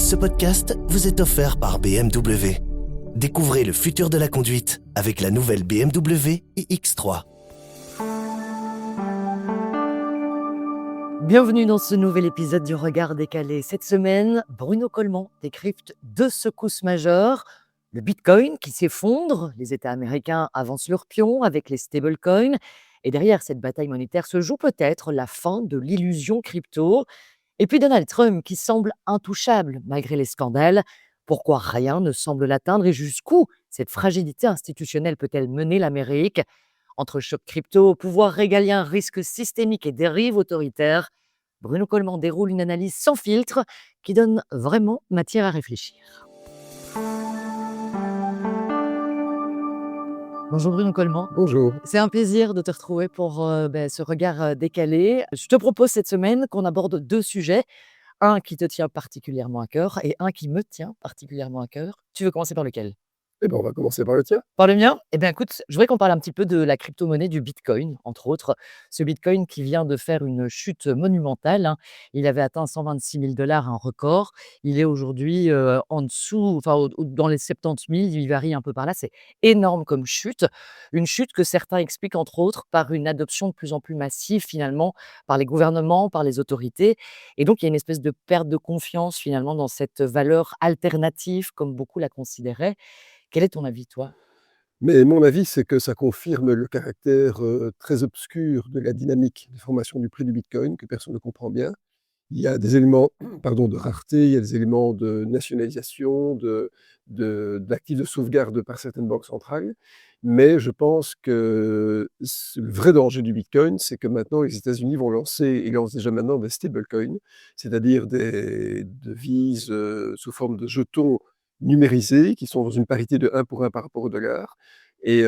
Ce podcast vous est offert par BMW. Découvrez le futur de la conduite avec la nouvelle BMW iX3. Bienvenue dans ce nouvel épisode du Regard décalé. Cette semaine, Bruno Coleman décrypte deux secousses majeures. Le Bitcoin qui s'effondre, les États américains avancent leur pion avec les stablecoins. Et derrière cette bataille monétaire se joue peut-être la fin de l'illusion crypto. Et puis Donald Trump qui semble intouchable malgré les scandales. Pourquoi rien ne semble l'atteindre et jusqu'où cette fragilité institutionnelle peut-elle mener l'Amérique? Entre choc crypto, pouvoir régalien, risques systémiques et dérives autoritaires, Bruno Coleman déroule une analyse sans filtre qui donne vraiment matière à réfléchir. Bonjour Bruno Coleman. Bonjour. C'est un plaisir de te retrouver pour ce regard décalé. Je te propose cette semaine qu'on aborde deux sujets. Un qui te tient particulièrement à cœur et un qui me tient particulièrement à cœur. Tu veux commencer par lequel? Eh ben, on va commencer par le tien. Par le mien? Eh bien, écoute, je voudrais qu'on parle un petit peu de la crypto-monnaie du Bitcoin, entre autres. Ce Bitcoin qui vient de faire une chute monumentale, hein. Il avait atteint 126 000 $, un record. Il est aujourd'hui en dessous, enfin, dans les 70 000, il varie un peu par là. C'est énorme comme chute. Une chute que certains expliquent, entre autres, par une adoption de plus en plus massive, finalement, par les gouvernements, par les autorités. Et donc, il y a une espèce de perte de confiance, finalement, dans cette valeur alternative, comme beaucoup la considéraient. Quel est ton avis, toi? Mais mon avis, c'est que ça confirme le caractère, très obscur de la dynamique de formation du prix du bitcoin que personne ne comprend bien. Il y a des éléments, pardon, de rareté, il y a des éléments de nationalisation, d'actifs de sauvegarde par certaines banques centrales. Mais je pense que le vrai danger du bitcoin, c'est que maintenant les États-Unis vont lancer, ils lancent déjà maintenant des stablecoins, c'est-à-dire des devises, sous forme de jetons numérisés qui sont dans une parité de 1 pour 1 par rapport au dollar et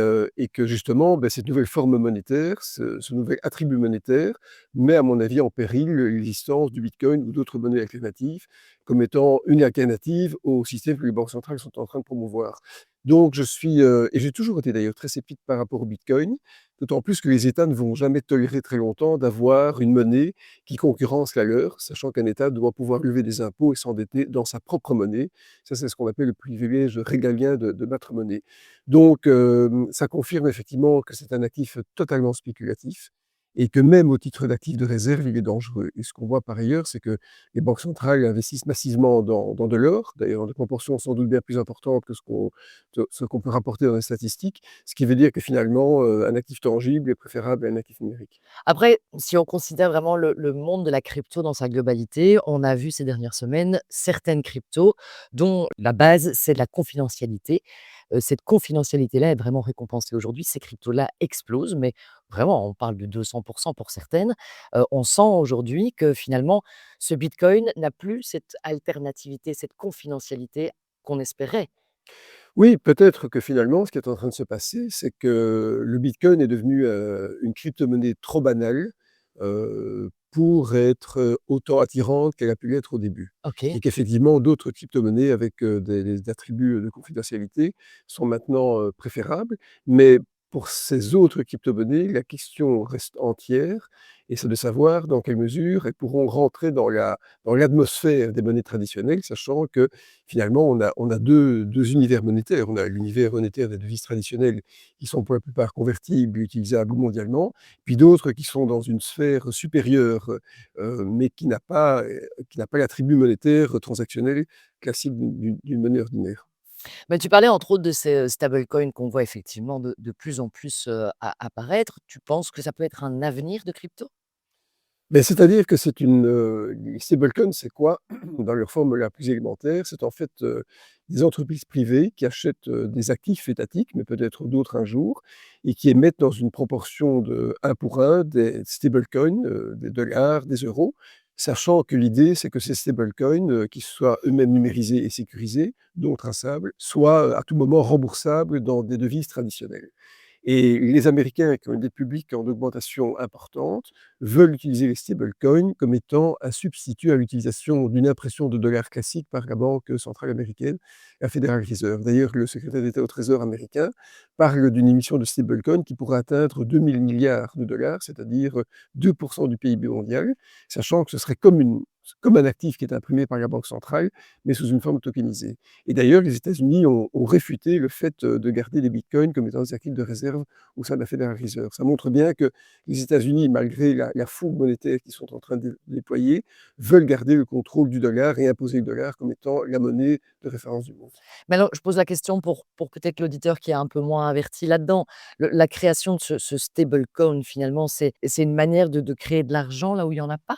que justement, cette nouvelle forme monétaire, ce nouvel attribut monétaire met à mon avis en péril l'existence du bitcoin ou d'autres monnaies alternatives comme étant une alternative au système que les banques centrales sont en train de promouvoir. Donc je suis, et j'ai toujours été d'ailleurs très sceptique par rapport au bitcoin, d'autant plus que les États ne vont jamais tolérer très longtemps d'avoir une monnaie qui concurrence la leur, sachant qu'un État doit pouvoir lever des impôts et s'endetter dans sa propre monnaie. Ça, c'est ce qu'on appelle le privilège régalien de notre monnaie. Donc, ça confirme effectivement que c'est un actif totalement spéculatif et que même au titre d'actif de réserve, il est dangereux. Et ce qu'on voit par ailleurs, c'est que les banques centrales investissent massivement dans de l'or, d'ailleurs dans des proportions sans doute bien plus importantes que ce qu'on peut rapporter dans les statistiques, ce qui veut dire que finalement, un actif tangible est préférable à un actif numérique. Après, si on considère vraiment le monde de la crypto dans sa globalité, on a vu ces dernières semaines certaines cryptos dont la base, c'est de la confidentialité. Cette confidentialité-là est vraiment récompensée aujourd'hui. Ces cryptos-là explosent, mais vraiment, on parle de 200 pour certaines. On sent aujourd'hui que finalement, ce bitcoin n'a plus cette alternativité, cette confidentialité qu'on espérait. Oui, peut-être que finalement, ce qui est en train de se passer, c'est que le bitcoin est devenu, une crypto-monnaie trop banale, pour être, autant attirante qu'elle a pu l'être au début. Et OK. qu'effectivement d'autres crypto-monnaies avec, des attributs, de confidentialité sont maintenant, préférables. Mais pour ces autres crypto-monnaies, la question reste entière et c'est de savoir dans quelle mesure elles pourront rentrer dans l'atmosphère des monnaies traditionnelles, sachant que finalement, on a deux univers monétaires. On a l'univers monétaire des devises traditionnelles qui sont pour la plupart convertibles, utilisables mondialement, puis d'autres qui sont dans une sphère supérieure, mais qui n'a pas l'attribut monétaire transactionnel classique d'une monnaie ordinaire. Bah, tu parlais entre autres de ces, stablecoins qu'on voit effectivement de plus en plus, apparaître. Tu penses que ça peut être un avenir de crypto? Mais c'est-à-dire que les stablecoins, c'est quoi? Dans leur forme la plus élémentaire, c'est en fait, des entreprises privées qui achètent, des actifs étatiques, mais peut-être d'autres un jour, et qui émettent dans une proportion de 1 pour 1 des stablecoins, des dollars, des euros, sachant que l'idée, c'est que ces stablecoins, qu'ils soient eux-mêmes numérisés et sécurisés, donc traçables, soient, à tout moment remboursables dans des devises traditionnelles. Et les Américains, qui ont une dette publique en augmentation importante, veulent utiliser les stablecoins comme étant un substitut à l'utilisation d'une impression de dollars classique par la Banque centrale américaine, la Federal Reserve. D'ailleurs, le secrétaire d'État au Trésor américain parle d'une émission de stablecoin qui pourrait atteindre 2 000 milliards de dollars, c'est-à-dire 2% du PIB mondial, sachant que ce serait comme comme un actif qui est imprimé par la banque centrale, mais sous une forme tokenisée. Et d'ailleurs, les États-Unis ont réfuté le fait de garder les bitcoins comme étant des actifs de réserve au sein de la Federal Reserve. Ça montre bien que les États-Unis, malgré la fougue monétaire qu'ils sont en train de déployer, veulent garder le contrôle du dollar et imposer le dollar comme étant la monnaie de référence du monde. Mais alors, je pose la question pour peut-être l'auditeur qui est un peu moins averti là-dedans. La création de ce stablecoin, finalement, c'est une manière de créer de l'argent là où il y en a pas?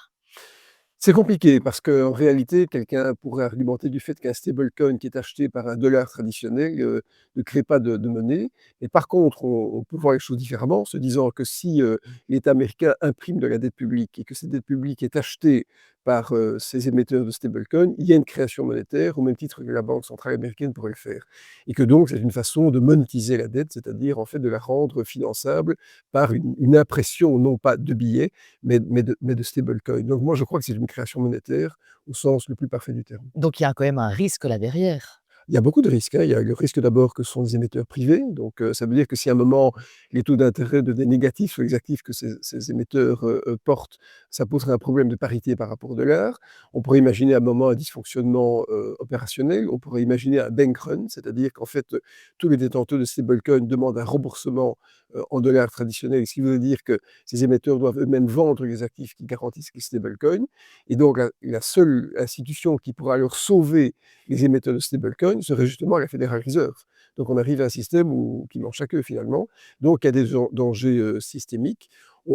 C'est compliqué parce qu'en réalité, quelqu'un pourrait argumenter du fait qu'un stablecoin qui est acheté par un dollar traditionnel ne crée pas de monnaie. Mais par contre, on peut voir les choses différemment, en se disant que si l'État américain imprime de la dette publique et que cette dette publique est achetée par ces émetteurs de stablecoin, il y a une création monétaire au même titre que la Banque centrale américaine pourrait le faire. Et que donc, c'est une façon de monétiser la dette, c'est-à-dire en fait de la rendre finançable par une impression non pas de billets, mais de stablecoin. Donc moi, je crois que c'est une création monétaire au sens le plus parfait du terme. Donc il y a quand même un risque là derrière. Il y a beaucoup de risques, hein. Il y a le risque d'abord que ce sont des émetteurs privés, donc ça veut dire que si à un moment les taux d'intérêt devenaient négatifs sur les actifs que ces émetteurs, portent, ça poserait un problème de parité par rapport au dollar. On pourrait imaginer à un moment un dysfonctionnement, opérationnel. On pourrait imaginer un bank run, c'est-à-dire qu'en fait, tous les détenteurs de stablecoins demandent un remboursement, en dollars traditionnels, ce qui veut dire que ces émetteurs doivent eux-mêmes vendre les actifs qui garantissent les stablecoins et donc la seule institution qui pourra alors sauver les émetteurs de stablecoins serait justement la Federal Reserve. Donc on arrive à un système qui mange à queue finalement. Donc il y a des dangers systémiques.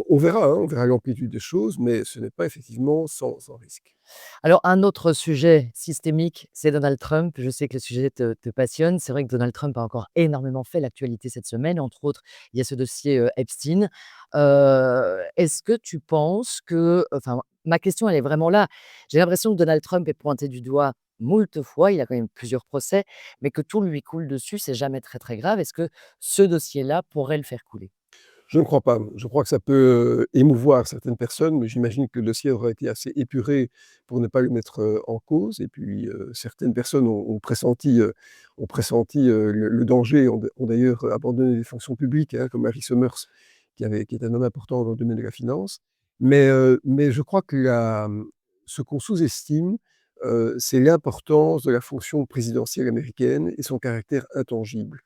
On verra, hein, on verra l'amplitude des choses, mais ce n'est pas effectivement sans risque. Alors un autre sujet systémique, c'est Donald Trump. Je sais que le sujet te passionne. C'est vrai que Donald Trump a encore énormément fait l'actualité cette semaine. Entre autres, il y a ce dossier, Epstein. Est-ce que tu penses que enfin, ma question, elle est vraiment là. J'ai l'impression que Donald Trump est pointé du doigt moult fois. Il a quand même plusieurs procès, mais que tout lui coule dessus, c'est jamais très, très grave. Est-ce que ce dossier-là pourrait le faire couler? Je ne crois pas. Je crois que ça peut émouvoir certaines personnes, mais j'imagine que le dossier aura été assez épuré pour ne pas le mettre en cause. Et puis, certaines personnes ont pressenti le danger, ont d'ailleurs abandonné les fonctions publiques, hein, comme Harry Summers, qui est un homme important dans le domaine de la finance. Mais je crois que ce qu'on sous-estime, c'est l'importance de la fonction présidentielle américaine et son caractère intangible.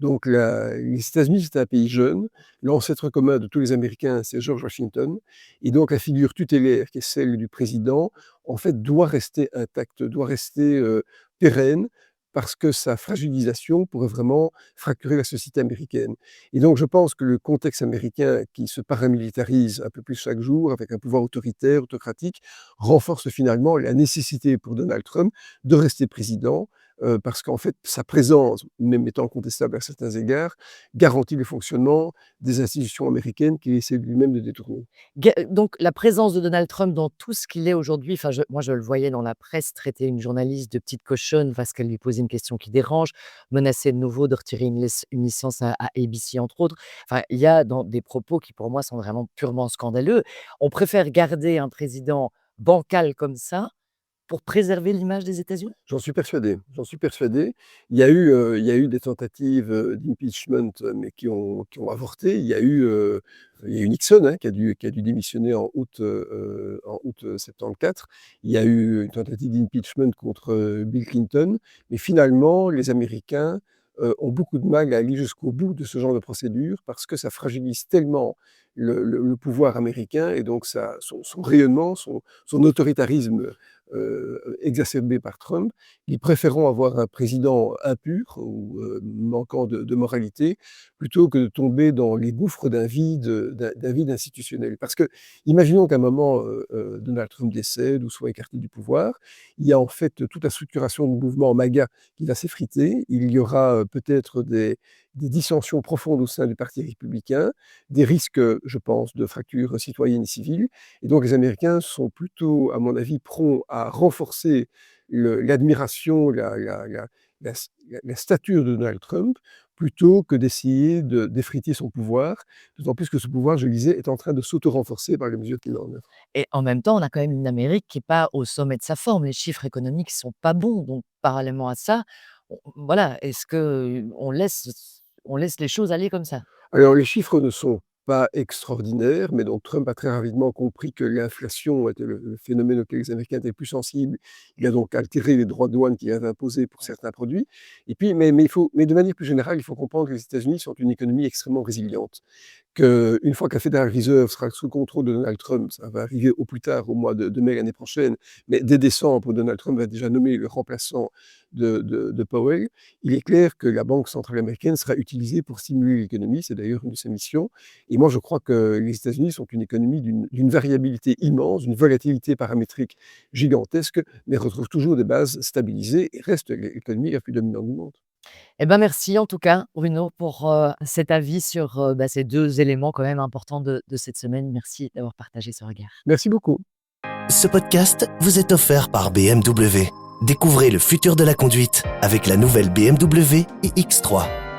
Donc les États-Unis, c'est un pays jeune. L'ancêtre commun de tous les Américains, c'est George Washington. Et donc la figure tutélaire, qui est celle du président, en fait, doit rester intacte, doit rester pérenne, parce que sa fragilisation pourrait vraiment fracturer la société américaine. Et donc je pense que le contexte américain, qui se paramilitarise un peu plus chaque jour, avec un pouvoir autoritaire, autocratique, renforce finalement la nécessité pour Donald Trump de rester président, parce qu'en fait, sa présence, même étant contestable à certains égards, garantit le fonctionnement des institutions américaines qu'il essaie lui-même de détourner. Donc la présence de Donald Trump dans tout ce qu'il est aujourd'hui, enfin moi je le voyais dans la presse traiter une journaliste de petite cochonne parce qu'elle lui posait une question qui dérange, menacer de nouveau de retirer une licence à ABC entre autres. Enfin, il y a dans des propos qui pour moi sont vraiment purement scandaleux. On préfère garder un président bancal comme ça pour préserver l'image des États-Unis? J'en suis persuadé, j'en suis persuadé. Il y a eu des tentatives, d'impeachment, mais qui ont avorté. Il y a eu Nixon, hein, qui a dû démissionner en août 74. Il y a eu une tentative d'impeachment contre, Bill Clinton. Mais finalement, les Américains, ont beaucoup de mal à aller jusqu'au bout de ce genre de procédure parce que ça fragilise tellement le pouvoir américain et donc son rayonnement, son autoritarisme exacerbé par Trump, ils préféreront avoir un président impur ou manquant de moralité, plutôt que de tomber dans les gouffres d'un vide institutionnel. Parce que, imaginons qu'à un moment, Donald Trump décède ou soit écarté du pouvoir, il y a en fait toute la structuration du mouvement MAGA qui va s'effriter, il y aura peut-être des dissensions profondes au sein du Parti républicain, des risques, je pense, de fractures citoyennes et civiles, et donc les Américains sont plutôt, à mon avis, prompts à renforcer l'admiration, la stature de Donald Trump, plutôt que d'essayer d'effriter son pouvoir, d'autant plus que ce pouvoir, je le disais, est en train de s'auto-renforcer par les mesures qu'il met en œuvre. Et en même temps, on a quand même une Amérique qui est pas au sommet de sa forme. Les chiffres économiques sont pas bons. Donc, parallèlement à ça, voilà, est-ce que on laisse les choses aller comme ça? Alors les chiffres ne sont pas extraordinaires, mais donc Trump a très rapidement compris que l'inflation était le phénomène auquel les Américains étaient plus sensibles. Il a donc altéré les droits de douane qu'il avait imposés pour certains produits. Et puis, mais de manière plus générale, il faut comprendre que les États-Unis sont une économie extrêmement résiliente. Qu'une fois que la Federal Reserve sera sous le contrôle de Donald Trump, ça va arriver au plus tard, au mois de mai l'année prochaine, mais dès décembre, Donald Trump va déjà nommer le remplaçant de Powell. Il est clair que la Banque centrale américaine sera utilisée pour stimuler l'économie, c'est d'ailleurs une de ses missions. Et moi, je crois que les États-Unis sont une économie d'une variabilité immense, d'une volatilité paramétrique gigantesque, mais retrouvent toujours des bases stabilisées et reste l'économie la plus dominante du monde. Eh ben, merci en tout cas, Bruno, pour cet avis sur ces deux éléments quand même importants de cette semaine. Merci d'avoir partagé ce regard. Merci beaucoup. Ce podcast vous est offert par BMW. Découvrez le futur de la conduite avec la nouvelle BMW iX3.